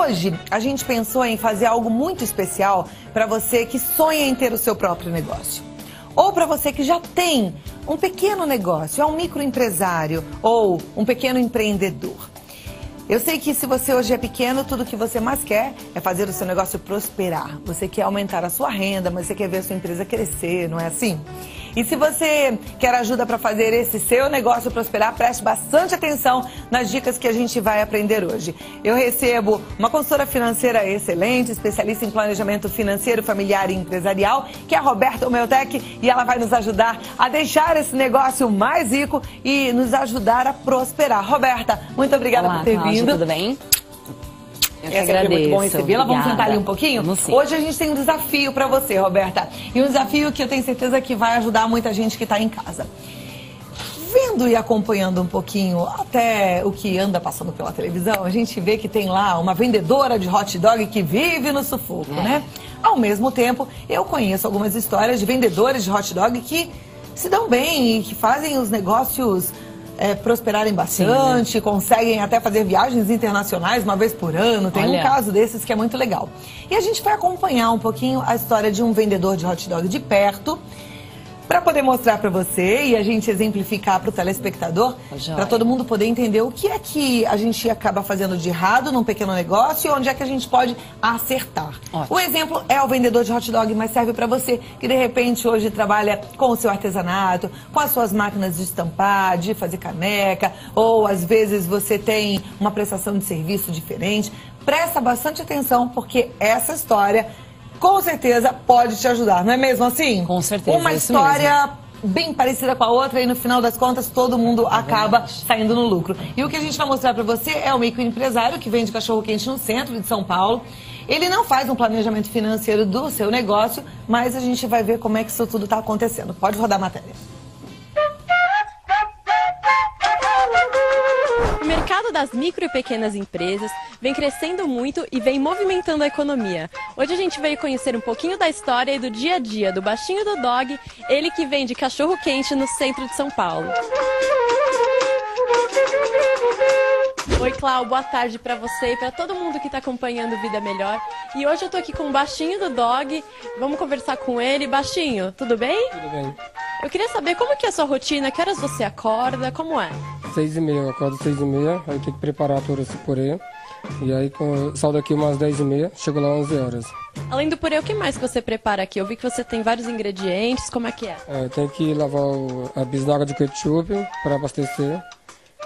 Hoje, a gente pensou em fazer algo muito especial para você que sonha em ter o seu próprio negócio. Ou para você que já tem um pequeno negócio, é um microempresário ou um pequeno empreendedor. Eu sei que se você hoje é pequeno, tudo que você mais quer é fazer o seu negócio prosperar. Você quer aumentar a sua renda, mas você quer ver a sua empresa crescer, não é assim? E se você quer ajuda para fazer esse seu negócio prosperar, preste bastante atenção nas dicas que a gente vai aprender hoje. Eu recebo uma consultora financeira excelente, especialista em planejamento financeiro, familiar e empresarial, que é a Roberta Omeltec, e ela vai nos ajudar a deixar esse negócio mais rico e nos ajudar a prosperar. Roberta, muito obrigada por ter vindo. Tudo bem? Eu que agradeço. É muito bom recebê-la. Vamos sentar ali um pouquinho? Hoje a gente tem um desafio para você, Roberta. E um desafio que eu tenho certeza que vai ajudar muita gente que está em casa. Vendo e acompanhando um pouquinho até o que anda passando pela televisão, a gente vê que tem lá uma vendedora de hot dog que vive no sufoco, né? Ao mesmo tempo, eu conheço algumas histórias de vendedores de hot dog que se dão bem e que fazem os negócios prosperarem bastante. Sim, né? Conseguem até fazer viagens internacionais uma vez por ano. Tem um caso desses que é muito legal. E a gente vai acompanhar um pouquinho a história de um vendedor de hot dog de perto, para poder mostrar para você e a gente exemplificar para o telespectador, para todo mundo poder entender o que é que a gente acaba fazendo de errado num pequeno negócio e onde é que a gente pode acertar. Ótimo. O exemplo é o vendedor de hot dog, mas serve para você que de repente hoje trabalha com o seu artesanato, com as suas máquinas de estampar, de fazer caneca, ou às vezes você tem uma prestação de serviço diferente. Presta bastante atenção porque essa história com certeza pode te ajudar, não é mesmo assim? Com certeza. Uma história bem parecida com a outra e no final das contas todo mundo acaba saindo no lucro. E o que a gente vai mostrar para você é o microempresário que vende cachorro-quente no centro de São Paulo. Ele não faz um planejamento financeiro do seu negócio, mas a gente vai ver como é que isso tudo está acontecendo. Pode rodar a matéria. O mercado das micro e pequenas empresas vem crescendo muito e vem movimentando a economia. Hoje a gente veio conhecer um pouquinho da história e do dia a dia do Baixinho do Dog, ele que vende cachorro-quente no centro de São Paulo. Oi, Clau, boa tarde para você e para todo mundo que está acompanhando Vida Melhor. E hoje eu tô aqui com o Baixinho do Dog, vamos conversar com ele. Baixinho, tudo bem? Tudo bem. Eu queria saber como que é a sua rotina, que horas você acorda, como é? 6h30, eu acordo 6h30, aí tem que preparar todo esse purê. E aí saio daqui umas 10h30, chego lá 11 horas. Além do purê, o que mais que você prepara aqui? Eu vi que você tem vários ingredientes, como é que é? Tem que lavar a bisnaga de ketchup para abastecer.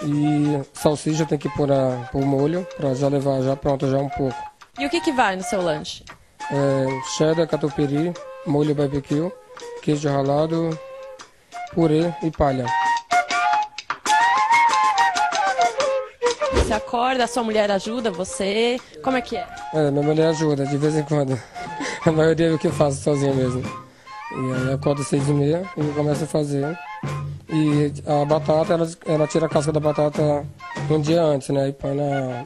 E salsicha tem que pôr o molho para já levar já pronto já um pouco. E o que vai no seu lanche? Cheddar, catupiry, molho barbecue, queijo ralado, purê e palha. Você acorda, a sua mulher ajuda você? Como é que é? Minha mulher ajuda, de vez em quando. A maioria é o que eu faço sozinho mesmo. E aí eu acordo 6h30 e começo a fazer. E a batata, ela tira a casca da batata um dia antes, né? E põe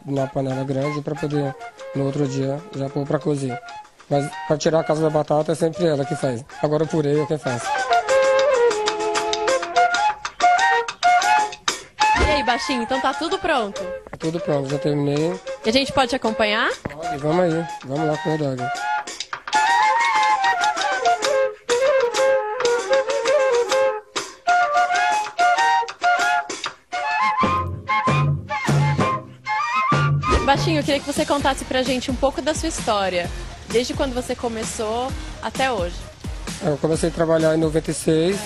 na panela grande para poder, no outro dia, já pôr para cozer. Mas para tirar a casca da batata é sempre ela que faz. Agora o purê é quem faz. E aí, Baixinho, então tá tudo pronto? Tá tudo pronto, já terminei. E a gente pode te acompanhar? Pode, vamos aí. Vamos lá com o dog. Baixinho, eu queria que você contasse pra gente um pouco da sua história, desde quando você começou até hoje. Eu comecei a trabalhar em 96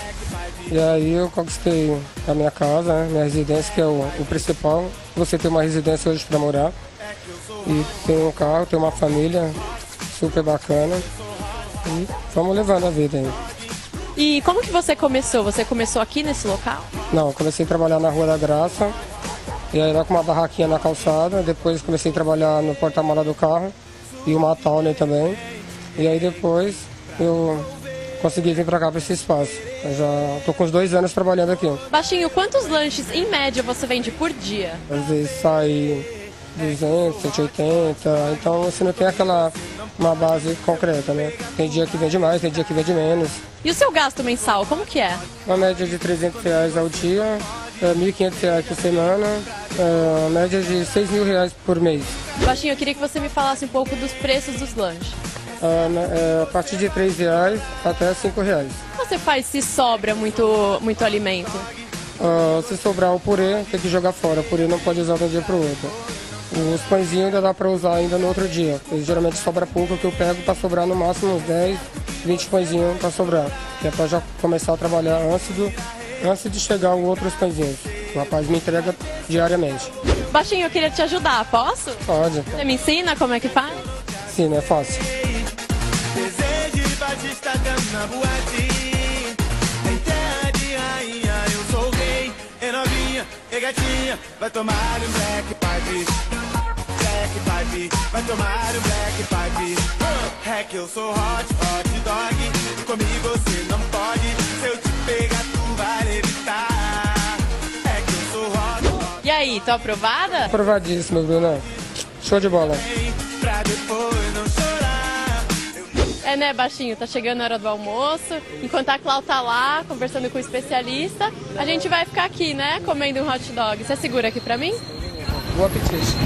e aí eu conquistei a minha casa, né, minha residência, que é o principal. Você tem uma residência hoje para morar e tem um carro, tem uma família super bacana e vamos levando a vida aí. E como que você começou? Você começou aqui nesse local? Não, eu comecei a trabalhar na Rua da Graça. E aí lá com uma barraquinha na calçada, depois comecei a trabalhar no porta-mala do carro e uma Towner também. E aí depois eu consegui vir pra cá, pra esse espaço. Eu já tô com uns 2 anos trabalhando aqui. Baixinho, quantos lanches em média você vende por dia? Às vezes sai 200, 180, então você não tem uma base concreta, né? Tem dia que vende mais, tem dia que vende menos. E o seu gasto mensal, como que é? Uma média de R$300 ao dia, R$1.500 por semana, média de R$6.000 por mês. Baixinho, eu queria que você me falasse um pouco dos preços dos lanches. A partir de R$3 até R$5. O que você faz se sobra muito alimento? Se sobrar o purê, tem que jogar fora. O purê não pode usar de um dia para o outro. Os pãezinhos ainda dá para usar ainda no outro dia. Geralmente sobra pouco, que eu pego para sobrar no máximo uns 10, 20 pãezinhos para sobrar. Que é para já começar a trabalhar antes de chegar os outros pãezinhos. O rapaz me entrega diariamente. Baixinho, eu queria te ajudar, posso? Pode. Você me ensina como é que faz? Sim, é fácil. Gatinha, vai tomar um black pipe. Black pipe, vai tomar um black pipe. É que eu sou hot dog. E comigo você não pode. Se eu te pegar, tu vai evitar. É que eu sou hot. E aí, tô aprovada? Aprovadíssimo, Bruna. Show de bola. Pra depois não chorar. É, né, Baixinho? Tá chegando a hora do almoço. Enquanto a Clau tá lá, conversando com o especialista, a gente vai ficar aqui, né, comendo um hot dog. Você segura aqui pra mim? Bom apetite.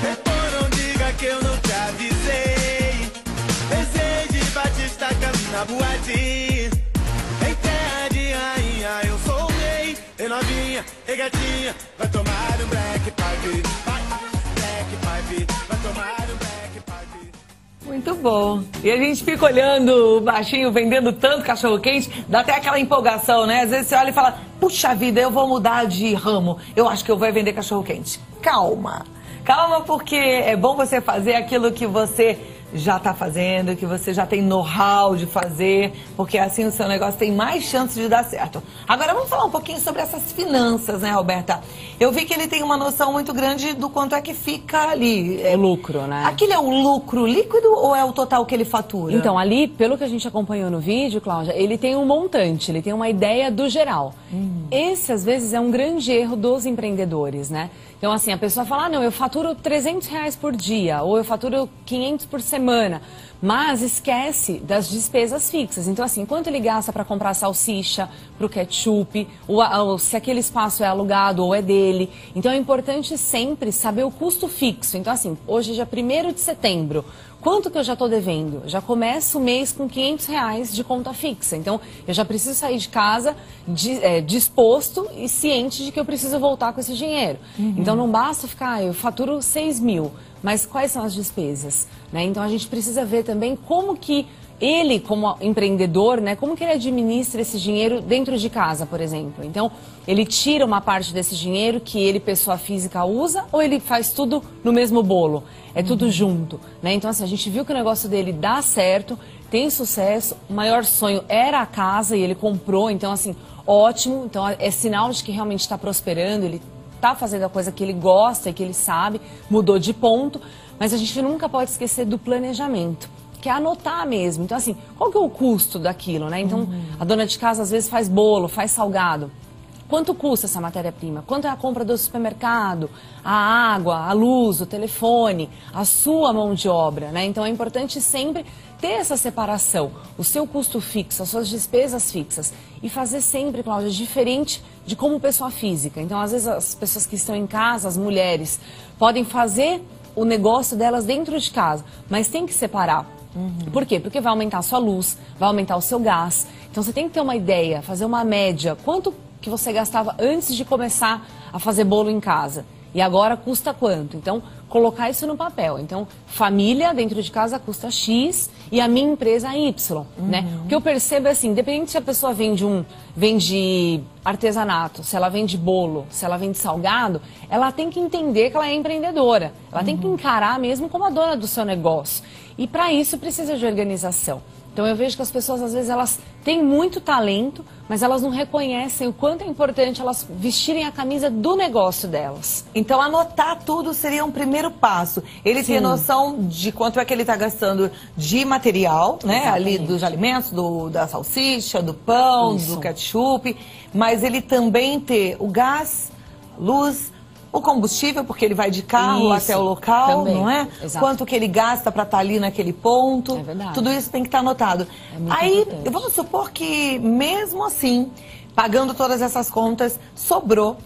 Depois não diga que eu não te avisei. Pensei de Batista na boate. Em terra de rainha eu sou o rei. E novinha, e gatinha, vai tomar um black pipe. Black pipe, vai tomar um black pipe. Muito bom. E a gente fica olhando o Baixinho vendendo tanto cachorro-quente, dá até aquela empolgação, né? Às vezes você olha e fala, puxa vida, eu vou mudar de ramo. Eu acho que eu vou vender cachorro-quente. Calma. Calma, porque é bom você fazer aquilo que você já está fazendo, que você já tem know-how de fazer, porque assim o seu negócio tem mais chance de dar certo. Agora vamos falar um pouquinho sobre essas finanças, né, Roberta? Eu vi que ele tem uma noção muito grande do quanto é que fica ali. O lucro, né? Aquilo é o lucro líquido ou é o total que ele fatura? Então, ali, pelo que a gente acompanhou no vídeo, Cláudia, ele tem um montante, ele tem uma ideia do geral. Esse, às vezes, é um grande erro dos empreendedores, né? Então, assim, a pessoa fala, não, eu faturo R$300 por dia, ou eu faturo 500 por semana, mas esquece das despesas fixas. Então, assim, quanto ele gasta para comprar salsicha, para o ketchup, ou se aquele espaço é alugado ou é dele. Então, é importante sempre saber o custo fixo. Então, assim, hoje é dia 1º de setembro. Quanto que eu já estou devendo? Já começo o mês com R$500 de conta fixa. Então, eu já preciso sair de casa disposto e ciente de que eu preciso voltar com esse dinheiro. Então, não basta ficar, eu faturo 6 mil, mas quais são as despesas? Né? Então, a gente precisa ver também como que ele, como empreendedor, né, como que ele administra esse dinheiro dentro de casa, por exemplo. Então, ele tira uma parte desse dinheiro que ele, pessoa física, usa, ou ele faz tudo no mesmo bolo? É tudo junto, né? Então, assim, a gente viu que o negócio dele dá certo, tem sucesso, o maior sonho era a casa e ele comprou, então, assim, ótimo. Então, é sinal de que realmente está prosperando, ele está fazendo a coisa que ele gosta e que ele sabe, mudou de ponto, mas a gente nunca pode esquecer do planejamento, que é anotar mesmo. Então, assim, qual que é o custo daquilo, né? Então, a dona de casa às vezes faz bolo, faz salgado. Quanto custa essa matéria-prima? Quanto é a compra do supermercado? A água, a luz, o telefone, a sua mão de obra, né? Então, é importante sempre ter essa separação, o seu custo fixo, as suas despesas fixas. E fazer sempre, Cláudia, diferente de como pessoa física. Então, às vezes, as pessoas que estão em casa, as mulheres, podem fazer o negócio delas dentro de casa, mas tem que separar. Por quê? Porque vai aumentar a sua luz, vai aumentar o seu gás. Então você tem que ter uma ideia, fazer uma média. Quanto que você gastava antes de começar a fazer bolo em casa? E agora custa quanto? Então, colocar isso no papel. Então, família dentro de casa custa X e a minha empresa Y, né? O que eu percebo é assim, independente se a pessoa vende artesanato, se ela vende bolo, se ela vende salgado, ela tem que entender que ela é empreendedora. Ela tem que encarar mesmo como a dona do seu negócio. E para isso precisa de organização. Então eu vejo que as pessoas, às vezes, elas têm muito talento, mas elas não reconhecem o quanto é importante elas vestirem a camisa do negócio delas. Então anotar tudo seria um primeiro passo. Ele tem noção de quanto é que ele está gastando de material, né? Ali dos alimentos, da salsicha, do pão, do ketchup. Mas ele também ter o gás, luz, o combustível, porque ele vai de carro até o local, não é? Exato. Quanto que ele gasta para estar ali naquele ponto. É verdade. Tudo isso tem que estar anotado. Aí, vamos supor que, mesmo assim, pagando todas essas contas, sobrou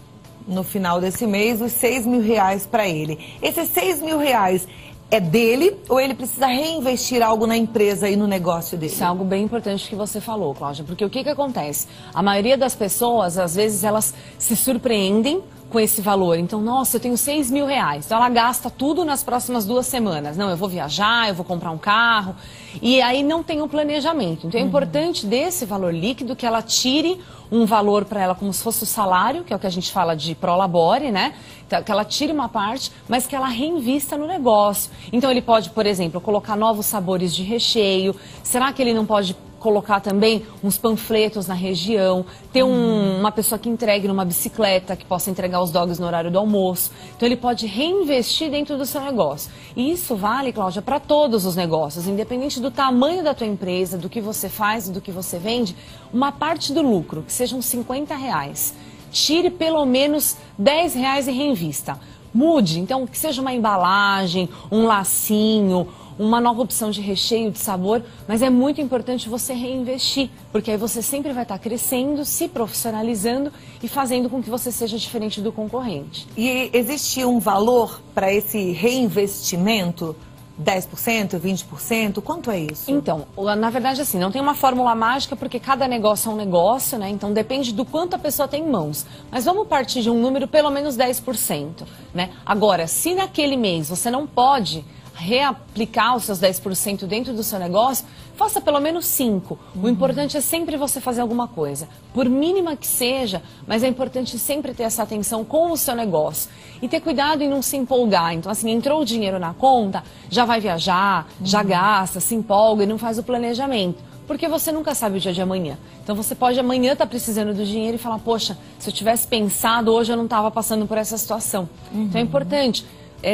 no final desse mês os R$6.000 para ele. Esses R$6.000 é dele ou ele precisa reinvestir algo na empresa e no negócio dele? Isso é algo bem importante que você falou, Cláudia, porque o que acontece? A maioria das pessoas, às vezes, elas se surpreendem com esse valor. Então, nossa, eu tenho R$6.000. Então, ela gasta tudo nas próximas 2 semanas. Não, eu vou viajar, eu vou comprar um carro. E aí não tem um planejamento. Então, é importante desse valor líquido que ela tire um valor para ela como se fosse o salário, que é o que a gente fala de prolabore, né? Então, que ela tire uma parte, mas que ela reinvista no negócio. Então, ele pode, por exemplo, colocar novos sabores de recheio. Será que ele não pode colocar também uns panfletos na região, ter uma pessoa que entregue numa bicicleta, que possa entregar os dogs no horário do almoço. Então ele pode reinvestir dentro do seu negócio. E isso vale, Cláudia, para todos os negócios, independente do tamanho da tua empresa, do que você faz, do que você vende, uma parte do lucro, que sejam R$50, tire pelo menos R$10 e reinvista. Mude, então, que seja uma embalagem, um lacinho, uma nova opção de recheio, de sabor, mas é muito importante você reinvestir, porque aí você sempre vai estar crescendo, se profissionalizando e fazendo com que você seja diferente do concorrente. E existe um valor para esse reinvestimento? 10%, 20%? Quanto é isso? Então, na verdade, assim, não tem uma fórmula mágica, porque cada negócio é um negócio, né? Então, depende do quanto a pessoa tem em mãos. Mas vamos partir de um número pelo menos 10%, né? Agora, se naquele mês você não pode reaplicar os seus 10% dentro do seu negócio, faça pelo menos 5%. O importante é sempre você fazer alguma coisa, por mínima que seja, mas é importante sempre ter essa atenção com o seu negócio e ter cuidado em não se empolgar. Então, assim, entrou o dinheiro na conta, já vai viajar, já gasta, se empolga e não faz o planejamento. Porque você nunca sabe o dia de amanhã. Então você pode amanhã estar precisando do dinheiro e falar, poxa, se eu tivesse pensado, hoje eu não estava passando por essa situação. Então é importante.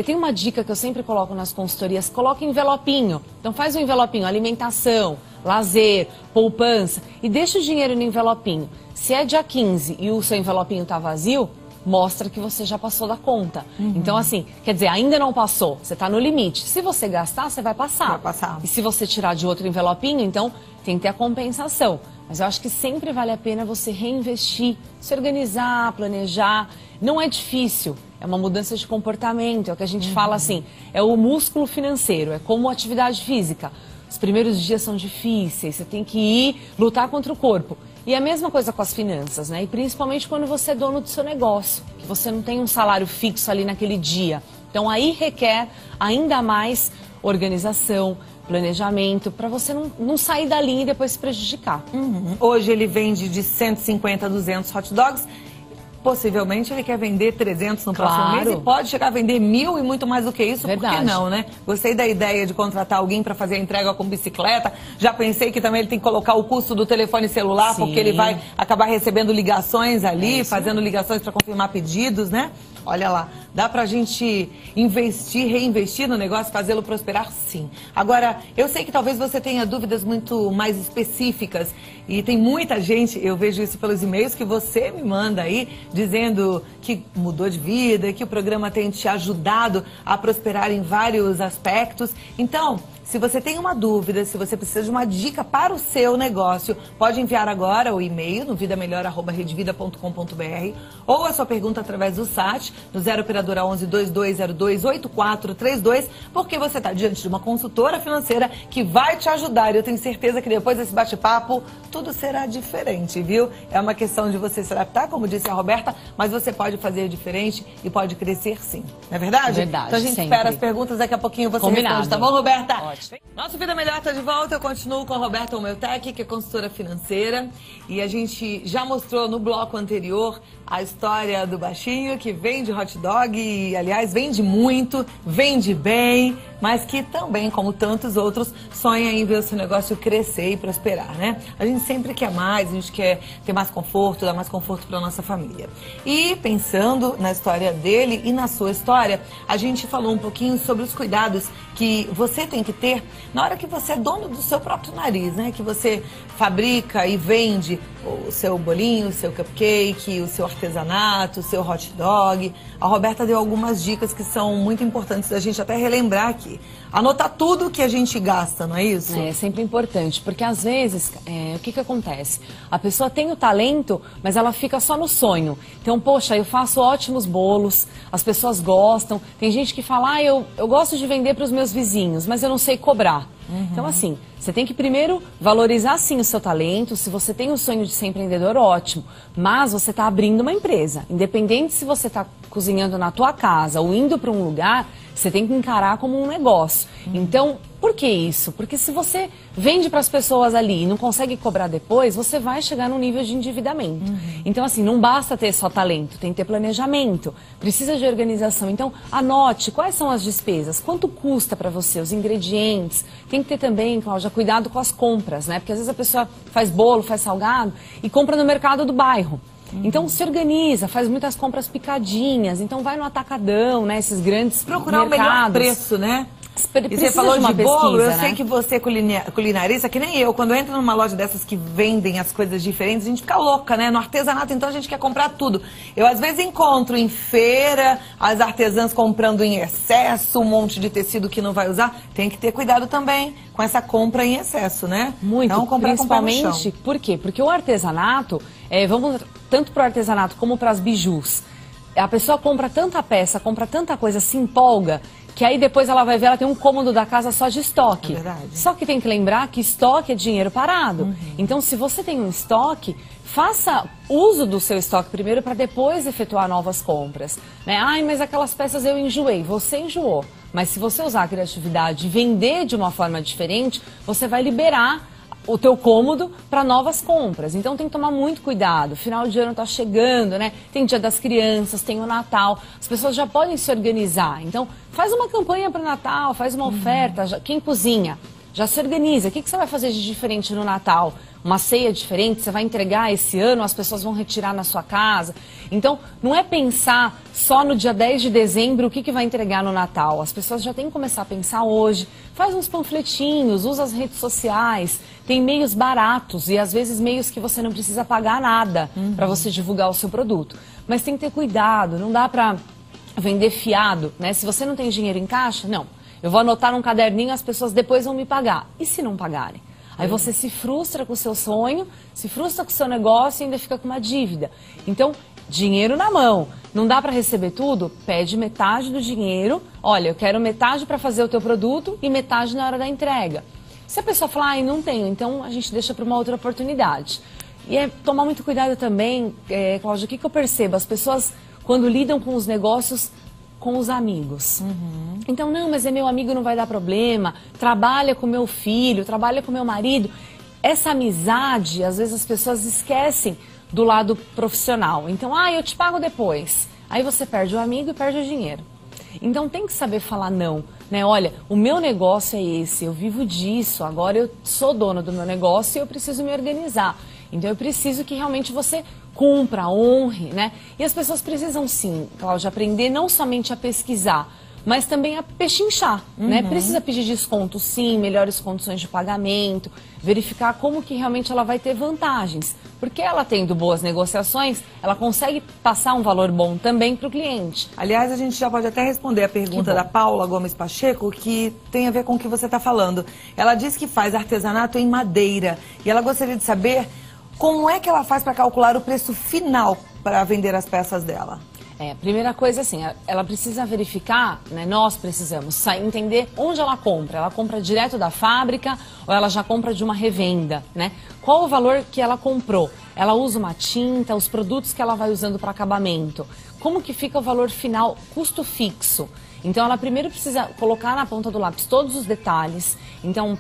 Tem uma dica que eu sempre coloco nas consultorias, coloca envelopinho. Então faz um envelopinho, alimentação, lazer, poupança e deixa o dinheiro no envelopinho. Se é dia 15 e o seu envelopinho está vazio, mostra que você já passou da conta. Então assim, quer dizer, ainda não passou, você está no limite. Se você gastar, você vai passar. Vai passar. E se você tirar de outro envelopinho, então tem que ter a compensação. Mas eu acho que sempre vale a pena você reinvestir, se organizar, planejar. Não é difícil. É uma mudança de comportamento, é o que a gente fala assim, é o músculo financeiro, é como atividade física. Os primeiros dias são difíceis, você tem que ir lutar contra o corpo. E a mesma coisa com as finanças, né? E principalmente quando você é dono do seu negócio, que você não tem um salário fixo ali naquele dia. Então aí requer ainda mais organização, planejamento, para você não sair da linha e depois se prejudicar. Hoje ele vende de 150 a 200 hot dogs. Possivelmente ele quer vender 300 no próximo mês e pode chegar a vender 1.000 e muito mais do que isso, Verdade. Por que não, né? Gostei da ideia de contratar alguém para fazer a entrega com bicicleta. Já pensei que também ele tem que colocar o custo do telefone celular, Sim. porque ele vai acabar recebendo ligações ali, fazendo ligações para confirmar pedidos, né? Olha lá, dá pra gente investir, reinvestir no negócio, fazê-lo prosperar, sim. Agora, eu sei que talvez você tenha dúvidas muito mais específicas e tem muita gente, eu vejo isso pelos e-mails que você me manda aí, dizendo que mudou de vida, que o programa tem te ajudado a prosperar em vários aspectos. Então, se você tem uma dúvida, se você precisa de uma dica para o seu negócio, pode enviar agora o e-mail no vidamelhor@redvida.com.br ou a sua pergunta através do site no 0 operadora 11 2202 8432, porque você está diante de uma consultora financeira que vai te ajudar. E eu tenho certeza que depois desse bate-papo tudo será diferente, viu? É uma questão de você se adaptar, como disse a Roberta, mas você pode fazer diferente e pode crescer sim. Não é verdade? Verdade, então a gente sempre. espera as perguntas, daqui a pouquinho você responde, tá bom, Roberta? Ótimo. Nosso Vida Melhor está de volta, eu continuo com a Roberta Omeltec, que é consultora financeira, e a gente já mostrou no bloco anterior a história do baixinho que vende hot dog e, aliás, vende muito, vende bem, mas que também, como tantos outros, sonha em ver o seu negócio crescer e prosperar, né? A gente sempre quer mais, a gente quer ter mais conforto, dar mais conforto para nossa família. E pensando na história dele e na sua história, a gente falou um pouquinho sobre os cuidados que você tem que ter na hora que você é dono do seu próprio nariz, né? Que você fabrica e vende o seu bolinho, o seu cupcake, o seu artesanato, o seu hot dog. A Roberta deu algumas dicas que são muito importantes da gente até relembrar aqui. Anotar tudo que a gente gasta, não é isso? É sempre importante, porque às vezes, o que acontece? A pessoa tem o talento, mas ela fica só no sonho. Então, poxa, eu faço ótimos bolos, as pessoas gostam. Tem gente que fala, eu gosto de vender para os meus vizinhos, mas eu não sei cobrar. Então, assim, você tem que primeiro valorizar, sim, o seu talento. Se você tem o sonho de ser empreendedor, ótimo. Mas você está abrindo uma empresa. Independente se você está cozinhando na tua casa ou indo para um lugar, você tem que encarar como um negócio. Então, por que isso? Porque se você vende para as pessoas ali e não consegue cobrar depois, você vai chegar num nível de endividamento. Então, assim, não basta ter só talento, tem que ter planejamento, precisa de organização. Então, anote quais são as despesas, quanto custa para você, os ingredientes. Tem que ter também, Cláudia, cuidado com as compras, né? Porque às vezes a pessoa faz bolo, faz salgado e compra no mercado do bairro. Então se organiza, faz muitas compras picadinhas, então vai no atacadão, né, esses grandes procurar mercados. o melhor preço, né? E você falou de bolo, eu sei que você é culinarista, que nem eu. Quando eu entro numa loja dessas que vendem as coisas diferentes, a gente fica louca, né? No artesanato, então a gente quer comprar tudo. Eu às vezes encontro em feira as artesãs comprando em excesso, um monte de tecido que não vai usar. Tem que ter cuidado também com essa compra em excesso, né? Muito, não comprar principalmente, por quê? Porque o artesanato, vamos tanto para o artesanato como para as bijus. A pessoa compra tanta peça, compra tanta coisa, se empolga, que aí depois ela vai ver, ela tem um cômodo da casa só de estoque. É verdade. Só que tem que lembrar que estoque é dinheiro parado. Então, se você tem um estoque, faça uso do seu estoque primeiro para depois efetuar novas compras. Né? Ai, mas aquelas peças eu enjoei. Você enjoou. Mas se você usar a criatividade e vender de uma forma diferente, você vai liberar o teu cômodo para novas compras. Então tem que tomar muito cuidado. Final de ano está chegando, né? Tem Dia das Crianças, tem o Natal. As pessoas já podem se organizar. Então faz uma campanha para o Natal, faz uma oferta. Quem cozinha, já se organiza. O que você vai fazer de diferente no Natal? Uma ceia diferente, você vai entregar esse ano, as pessoas vão retirar na sua casa. Então, não é pensar só no dia 10 de dezembro o que vai entregar no Natal. As pessoas já têm que começar a pensar hoje. Faz uns panfletinhos, usa as redes sociais. Tem meios baratos e às vezes meios que você não precisa pagar nada para você divulgar o seu produto. Mas tem que ter cuidado, não dá para vender fiado, né? Se você não tem dinheiro em caixa, não. Eu vou anotar num caderninho, as pessoas depois vão me pagar. E se não pagarem? Aí você se frustra com o seu sonho, se frustra com o seu negócio e ainda fica com uma dívida. Então, dinheiro na mão. Não dá para receber tudo? Pede metade do dinheiro. Olha, eu quero metade para fazer o teu produto e metade na hora da entrega. Se a pessoa falar, ai, não tenho, então a gente deixa para uma outra oportunidade. E é tomar muito cuidado também, Cláudia, o que eu percebo? As pessoas, quando lidam com os negócios, com os amigos. Então, não, mas é meu amigo, não vai dar problema, trabalha com meu filho, trabalha com meu marido. Essa amizade, às vezes as pessoas esquecem do lado profissional. Então, eu te pago depois. Aí você perde o amigo e perde o dinheiro. Então tem que saber falar não, né? Olha, o meu negócio é esse, eu vivo disso, agora eu sou dona do meu negócio e eu preciso me organizar. Então eu preciso que realmente você cumpra, honre, né? E as pessoas precisam sim, Cláudia, aprender não somente a pesquisar, mas também a pechinchar, né? Precisa pedir desconto sim, melhores condições de pagamento, verificar como que realmente ela vai ter vantagens. Porque ela tendo boas negociações, ela consegue passar um valor bom também para o cliente. Aliás, a gente já pode até responder a pergunta da Paula Gomes Pacheco, que tem a ver com o que você está falando. Ela diz que faz artesanato em madeira e ela gostaria de saber como é que ela faz para calcular o preço final para vender as peças dela. Primeira coisa assim, ela precisa verificar, né, nós precisamos entender onde ela compra. Ela compra direto da fábrica ou ela já compra de uma revenda, né? Qual o valor que ela comprou? Ela usa uma tinta, os produtos que ela vai usando para acabamento. Como que fica o valor final, custo fixo? Então ela primeiro precisa colocar na ponta do lápis todos os detalhes. Então,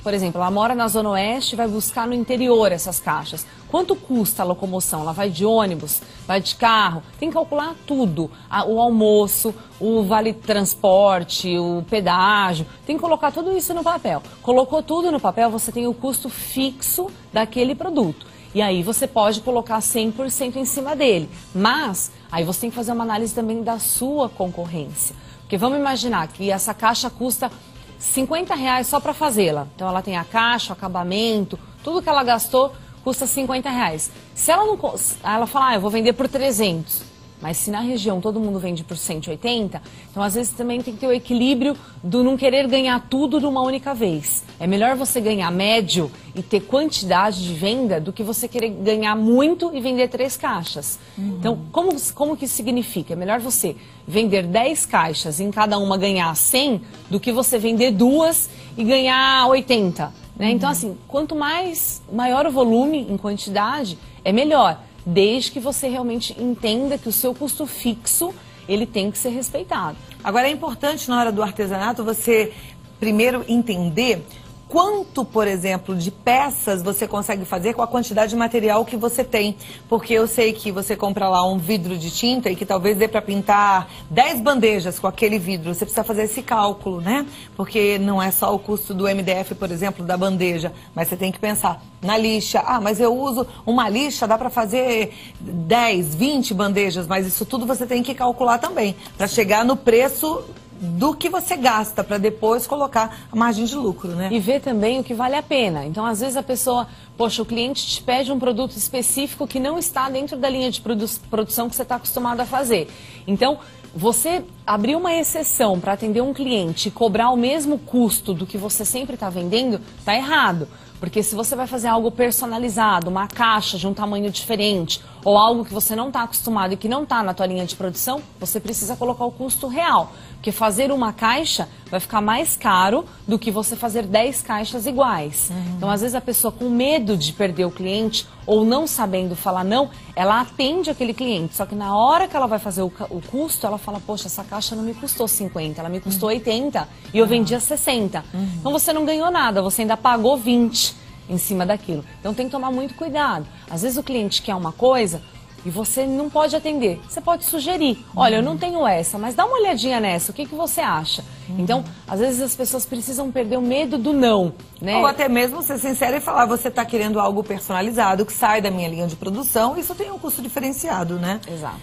por exemplo, ela mora na Zona Oeste e vai buscar no interior essas caixas. Quanto custa a locomoção? Ela vai de ônibus, vai de carro? Tem que calcular tudo. O almoço, o vale transporte, o pedágio. Tem que colocar tudo isso no papel. Colocou tudo no papel, você tem o custo fixo daquele produto. E aí você pode colocar 100% em cima dele. Mas aí você tem que fazer uma análise também da sua concorrência. Porque vamos imaginar que essa caixa custa R$50 só para fazê-la. Então ela tem a caixa, o acabamento, tudo que ela gastou custa R$50. Se ela não, ela fala, eu vou vender por 300. Mas se na região todo mundo vende por 180, então às vezes também tem que ter o equilíbrio do não querer ganhar tudo de uma única vez. É melhor você ganhar médio e ter quantidade de venda do que você querer ganhar muito e vender 3 caixas. Então, como que isso significa? É melhor você vender 10 caixas e em cada uma ganhar 100 do que você vender 2 e ganhar 80. Né? Então, assim, quanto maior o volume em quantidade, é melhor. Desde que você realmente entenda que o seu custo fixo, ele tem que ser respeitado. Agora, é importante na hora do artesanato você primeiro entender quanto, por exemplo, de peças você consegue fazer com a quantidade de material que você tem. Porque eu sei que você compra lá um vidro de tinta e que talvez dê para pintar 10 bandejas com aquele vidro. Você precisa fazer esse cálculo, né? Porque não é só o custo do MDF, por exemplo, da bandeja, mas você tem que pensar na lixa. Ah, mas eu uso uma lixa, dá para fazer 10, 20 bandejas, mas isso tudo você tem que calcular também, para chegar no preço do que você gasta, para depois colocar a margem de lucro, né? E ver também o que vale a pena. Então, às vezes a pessoa, poxa, o cliente te pede um produto específico que não está dentro da linha de produção que você está acostumado a fazer. Então, você abrir uma exceção para atender um cliente e cobrar o mesmo custo do que você sempre está vendendo, está errado. Porque se você vai fazer algo personalizado, uma caixa de um tamanho diferente, ou algo que você não está acostumado e que não está na tua linha de produção, você precisa colocar o custo real. Porque fazer uma caixa vai ficar mais caro do que você fazer 10 caixas iguais. Então, às vezes, a pessoa com medo de perder o cliente ou não sabendo falar não, ela atende aquele cliente. Só que na hora que ela vai fazer o custo, ela fala, poxa, essa caixa não me custou 50, ela me custou 80 e eu vendia 60. Então, você não ganhou nada, você ainda pagou 20 em cima daquilo. Então, tem que tomar muito cuidado. Às vezes, o cliente quer uma coisa e você não pode atender. Você pode sugerir, olha, eu não tenho essa, mas dá uma olhadinha nessa, o que você acha? Então, às vezes as pessoas precisam perder o medo do não, né? Ou até mesmo ser sincero e falar, você está querendo algo personalizado, que sai da minha linha de produção, isso tem um custo diferenciado, né? Exato.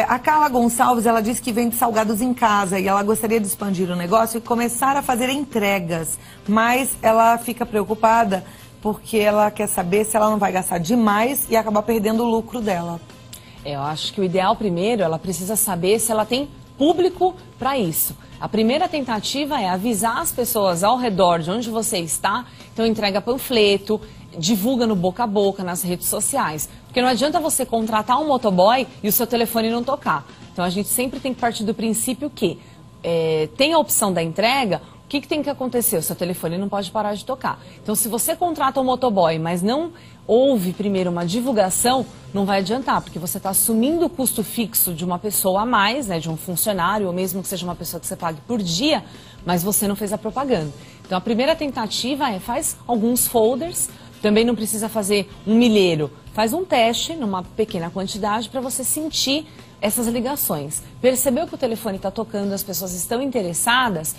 A Carla Gonçalves, ela disse que vende salgados em casa e ela gostaria de expandir o negócio e começar a fazer entregas, mas ela fica preocupada porque ela quer saber se ela não vai gastar demais e acabar perdendo o lucro dela. Eu acho que o ideal primeiro, ela precisa saber se ela tem público para isso. A primeira tentativa é avisar as pessoas ao redor de onde você está, então entrega panfleto, divulga no boca a boca, nas redes sociais. Porque não adianta você contratar um motoboy e o seu telefone não tocar. Então a gente sempre tem que partir do princípio que tem a opção da entrega. O que tem que acontecer? O seu telefone não pode parar de tocar. Então, se você contrata um motoboy, mas não houve primeiro uma divulgação, não vai adiantar, porque você está assumindo o custo fixo de uma pessoa a mais, né, de um funcionário, ou mesmo que seja uma pessoa que você pague por dia, mas você não fez a propaganda. Então, a primeira tentativa faz alguns folders, também não precisa fazer um milheiro, faz um teste numa pequena quantidade para você sentir essas ligações. Percebeu que o telefone está tocando, as pessoas estão interessadas,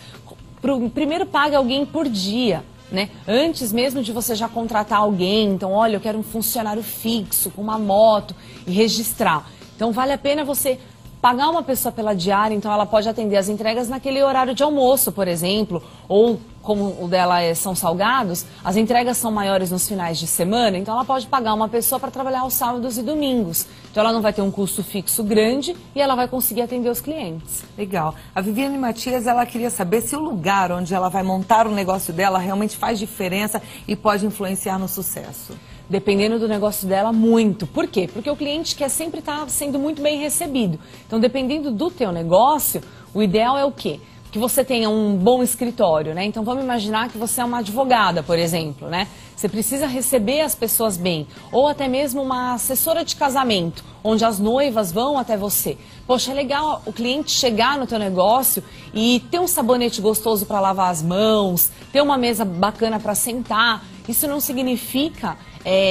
primeiro pague alguém por dia, né? Antes mesmo de você já contratar alguém, então, olha, eu quero um funcionário fixo, com uma moto, e registrar. Então, vale a pena você pagar uma pessoa pela diária, então ela pode atender as entregas naquele horário de almoço, por exemplo, ou como o dela são salgados, as entregas são maiores nos finais de semana, então ela pode pagar uma pessoa para trabalhar aos sábados e domingos. Então ela não vai ter um custo fixo grande e ela vai conseguir atender os clientes. Legal. A Viviane Matias, ela queria saber se o lugar onde ela vai montar o negócio dela realmente faz diferença e pode influenciar no sucesso. Dependendo do negócio dela, muito. Por quê? Porque o cliente quer sempre estar sendo muito bem recebido. Então, dependendo do teu negócio, o ideal é o quê? Que você tenha um bom escritório, né? Então, vamos imaginar que você é uma advogada, por exemplo, né? Você precisa receber as pessoas bem. Ou até mesmo uma assessora de casamento, onde as noivas vão até você. Poxa, é legal o cliente chegar no teu negócio e ter um sabonete gostoso para lavar as mãos, ter uma mesa bacana para sentar. Isso não significa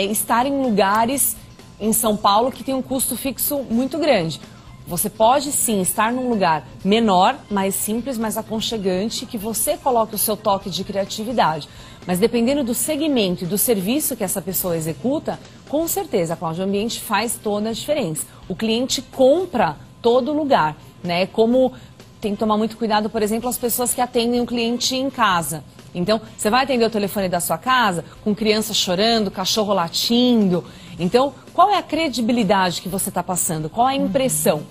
estar em lugares em São Paulo que tem um custo fixo muito grande. Você pode sim estar num lugar menor, mais simples, mais aconchegante, que você coloque o seu toque de criatividade. Mas dependendo do segmento e do serviço que essa pessoa executa, com certeza, Cláudia, o ambiente faz toda a diferença. O cliente compra todo lugar, né? Como tem que tomar muito cuidado, por exemplo, as pessoas que atendem o cliente em casa. Então, você vai atender o telefone da sua casa com criança chorando, cachorro latindo. Então, qual é a credibilidade que você está passando? Qual é a impressão?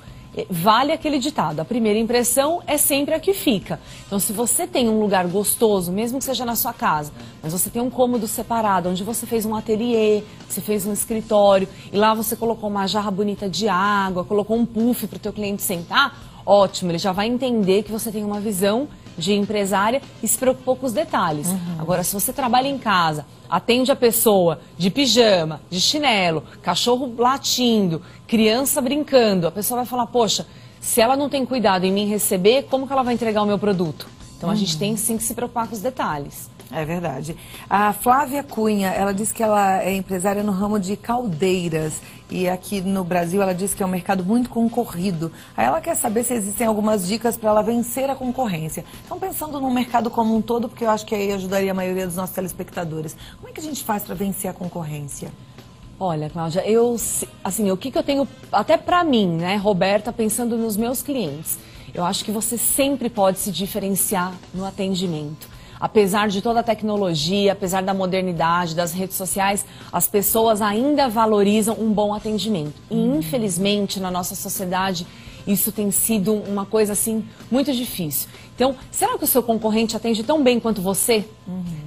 Vale aquele ditado, a primeira impressão é sempre a que fica. Então, se você tem um lugar gostoso, mesmo que seja na sua casa, mas você tem um cômodo separado, onde você fez um ateliê, você fez um escritório, e lá você colocou uma jarra bonita de água, colocou um puff para o teu cliente sentar, ótimo, ele já vai entender que você tem uma visão de empresária e se preocupou com os detalhes. Agora, se você trabalha em casa, atende a pessoa de pijama, de chinelo, cachorro latindo, criança brincando, a pessoa vai falar, poxa, se ela não tem cuidado em me receber, como que ela vai entregar o meu produto? Então a gente tem sim que se preocupar com os detalhes. É verdade. A Flávia Cunha, ela disse que ela é empresária no ramo de caldeiras e aqui no Brasil ela disse que é um mercado muito concorrido. Aí ela quer saber se existem algumas dicas para ela vencer a concorrência. Então, pensando no mercado como um todo, porque eu acho que aí ajudaria a maioria dos nossos telespectadores, como é que a gente faz para vencer a concorrência? Olha, Cláudia, o que eu tenho, até para mim, né, Roberta, pensando nos meus clientes, eu acho que você sempre pode se diferenciar no atendimento. Apesar de toda a tecnologia, apesar da modernidade, das redes sociais, as pessoas ainda valorizam um bom atendimento. E, infelizmente, na nossa sociedade, isso tem sido uma coisa, assim, muito difícil. Então, será que o seu concorrente atende tão bem quanto você?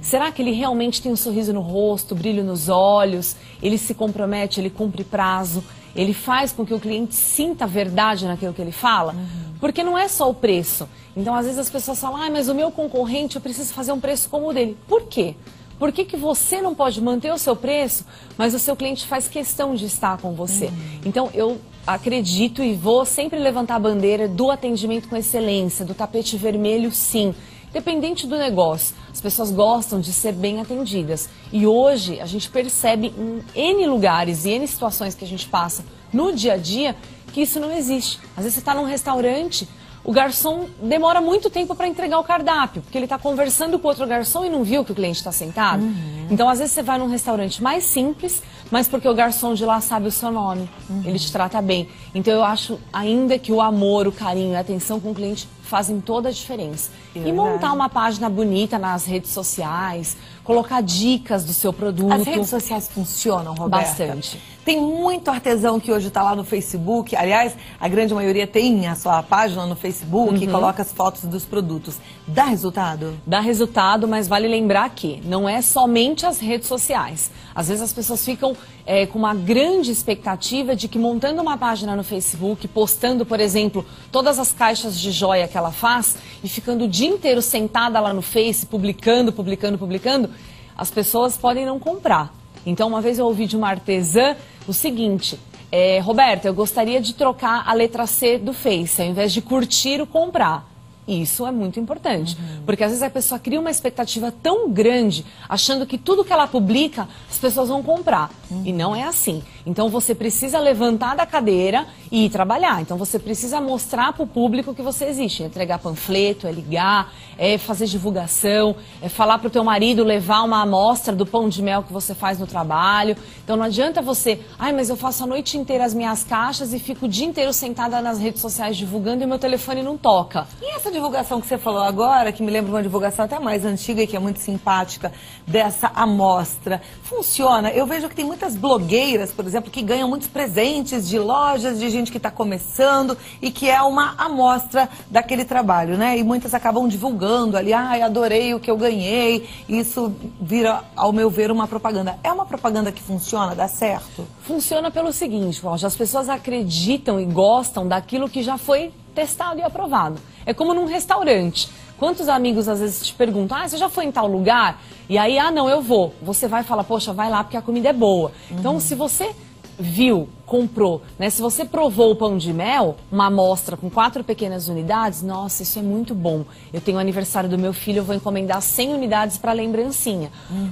Será que ele realmente tem um sorriso no rosto, brilho nos olhos, ele se compromete, ele cumpre prazo? Ele faz com que o cliente sinta a verdade naquilo que ele fala? Porque não é só o preço. Então, às vezes as pessoas falam, mas o meu concorrente, eu preciso fazer um preço como o dele. Por quê? Por que você não pode manter o seu preço, mas o seu cliente faz questão de estar com você? Então, eu acredito e vou sempre levantar a bandeira do atendimento com excelência, do tapete vermelho, sim. Independente do negócio, as pessoas gostam de ser bem atendidas. E hoje a gente percebe em N lugares e N situações que a gente passa no dia a dia que isso não existe. Às vezes você está num restaurante, o garçom demora muito tempo para entregar o cardápio, porque ele está conversando com outro garçom e não viu que o cliente está sentado. Então, às vezes você vai num restaurante mais simples, mas porque o garçom de lá sabe o seu nome, ele te trata bem. Então, eu acho ainda que o amor, o carinho e a atenção com o cliente fazem toda a diferença. E montar uma página bonita nas redes sociais, colocar dicas do seu produto. As redes sociais funcionam, Roberta? Bastante. Tem muito artesão que hoje está lá no Facebook. Aliás, a grande maioria tem a sua página no Facebook e coloca as fotos dos produtos. Dá resultado? Dá resultado, mas vale lembrar que não é somente as redes sociais. Às vezes as pessoas ficam com uma grande expectativa de que montando uma página no Facebook, postando, por exemplo, todas as caixas de joia que ela faz e ficando o dia inteiro sentada lá no Face, publicando, as pessoas podem não comprar. Então, uma vez eu ouvi de uma artesã o seguinte, Roberta, eu gostaria de trocar a letra C do Face, ao invés de curtir o comprar. Isso é muito importante, porque às vezes a pessoa cria uma expectativa tão grande, achando que tudo que ela publica, as pessoas vão comprar. E não é assim. Então você precisa levantar da cadeira e ir trabalhar. Então você precisa mostrar para o público que você existe. É entregar panfleto, é ligar, é fazer divulgação, é falar para o teu marido levar uma amostra do pão de mel que você faz no trabalho. Então não adianta você, mas eu faço a noite inteira as minhas caixas e fico o dia inteiro sentada nas redes sociais divulgando e meu telefone não toca. E essa divulgação que você falou agora, que me lembra uma divulgação até mais antiga e que é muito simpática, dessa amostra, funciona? Eu vejo que tem muitas blogueiras, por exemplo, que ganham muitos presentes de lojas, de gente que está começando e que é uma amostra daquele trabalho, né? E muitas acabam divulgando ali, adorei o que eu ganhei. Isso vira, ao meu ver, uma propaganda. É uma propaganda que funciona, dá certo? Funciona pelo seguinte, Cláudia, as pessoas acreditam e gostam daquilo que já foi testado e aprovado. É como num restaurante. Quantos amigos às vezes te perguntam, você já foi em tal lugar? E aí, não, eu vou. Você vai falar, poxa, vai lá porque a comida é boa. Então, se você viu, comprou, né? Se você provou o pão de mel, uma amostra com 4 pequenas unidades, nossa, isso é muito bom. Eu tenho o aniversário do meu filho, eu vou encomendar 100 unidades para lembrancinha.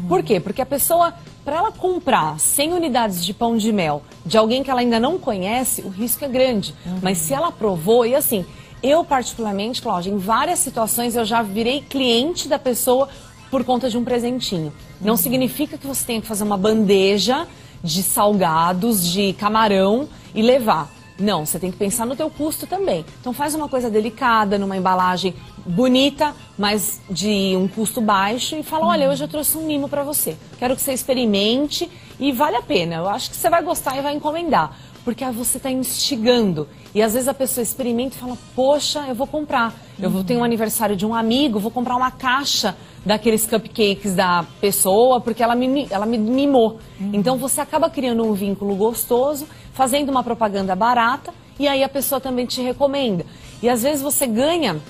Por quê? Porque a pessoa, para ela comprar 100 unidades de pão de mel de alguém que ela ainda não conhece, o risco é grande. Mas se ela provou, e assim, eu particularmente, Cláudia, em várias situações eu já virei cliente da pessoa por conta de um presentinho. Não significa que você tenha que fazer uma bandeja de salgados, de camarão e levar. Não, você tem que pensar no teu custo também. Então faz uma coisa delicada, numa embalagem bonita, mas de um custo baixo e fala, olha, hoje eu trouxe um mimo para você. Quero que você experimente e vale a pena. Eu acho que você vai gostar e vai encomendar. Porque aí você está instigando. E às vezes a pessoa experimenta e fala, poxa, eu vou comprar. Eu vou ter um aniversário de um amigo, vou comprar uma caixa daqueles cupcakes da pessoa, porque ela me mimou. Então você acaba criando um vínculo gostoso, fazendo uma propaganda barata, e aí a pessoa também te recomenda. E às vezes você ganha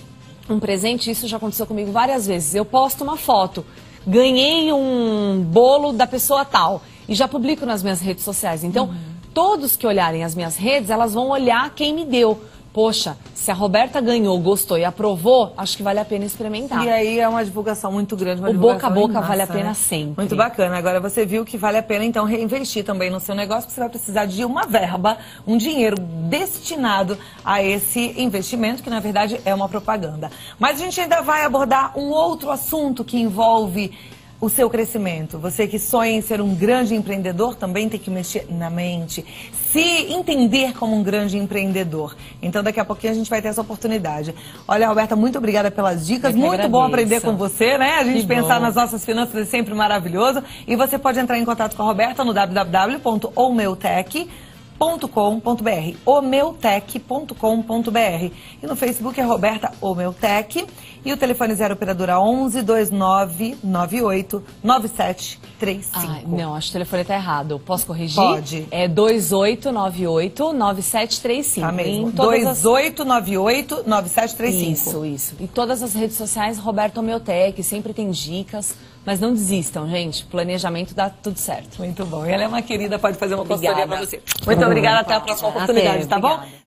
um presente, isso já aconteceu comigo várias vezes. Eu posto uma foto, ganhei um bolo da pessoa tal, e já publico nas minhas redes sociais. Então, todos que olharem as minhas redes, elas vão olhar quem me deu. Poxa, se a Roberta ganhou, gostou e aprovou, acho que vale a pena experimentar. E aí é uma divulgação muito grande, uma o boca a boca massa, vale a pena né? sempre. Muito bacana. Agora você viu que vale a pena então reinvestir também no seu negócio, porque você vai precisar de uma verba, um dinheiro destinado a esse investimento, que na verdade é uma propaganda. Mas a gente ainda vai abordar um outro assunto que envolve o seu crescimento. Você que sonha em ser um grande empreendedor também tem que mexer na mente, se entender como um grande empreendedor. Então daqui a pouquinho a gente vai ter essa oportunidade. Olha, Roberta, muito obrigada pelas dicas, muito bom aprender com você, né? A gente pensar nas nossas finanças é sempre maravilhoso. E você pode entrar em contato com a Roberta no www.omeutech.com.br, omeutech.com.br. E no Facebook é Roberta Omeutech. E o telefone 0 operadora 11 2998 9735. Ai, não, acho que o telefone tá errado. Posso corrigir? Pode. É 2898 9735. Tá mesmo. 2898 9735. Isso. E todas as redes sociais, Roberta Omeutech, sempre tem dicas. Mas não desistam, gente. Planejamento dá tudo certo. Muito bom. E ela é uma querida, pode fazer uma consultoria para você. Muito obrigada, até a próxima oportunidade, tá bom?